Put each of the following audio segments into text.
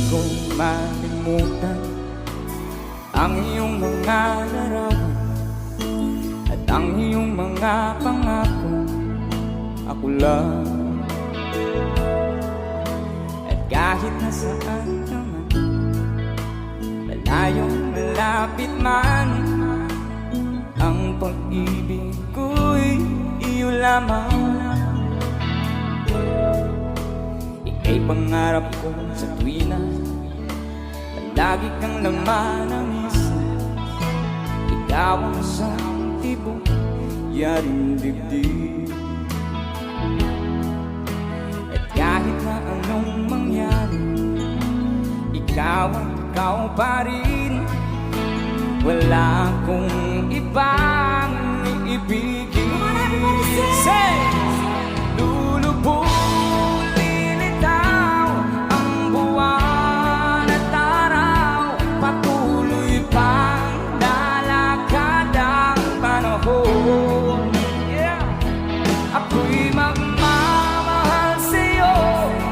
ko malimutan ang iyong mga larawan at ang iyong mga pangako. Ako lang, at kahit nasaan ka man, malayong malapit man, ang pag-ibig ko'y iyo lamang. Ika'y pangarap ko sa tuwina, palagi kang laman ng isip. Ikaw ang isang tibok, yaring dibdib. At kahit na anong mangyari, ikaw ang ikaw pa rin. Wala akong ibang iibigin. Say! Lulubog, lilitaw ang buwan at araw, patuloy pang lalakad ang panahon. Ako'y magmamahal sa'yo,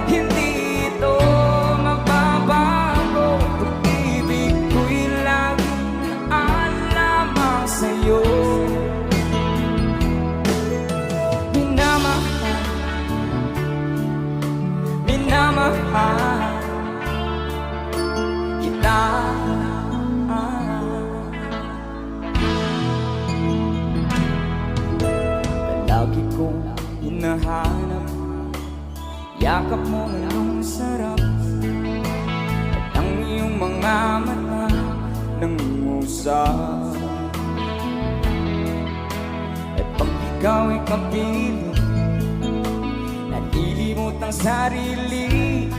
hindi ito magbabago. Pag-ibig ko'y laging alamang sa'yo. Minamahal, minamahal kita. Lagi kong hinahanap yakap mo ng sarap at ang iyong mga mata nangungusap. At pag ikaw ay kapiling, nalilimot ang sarili,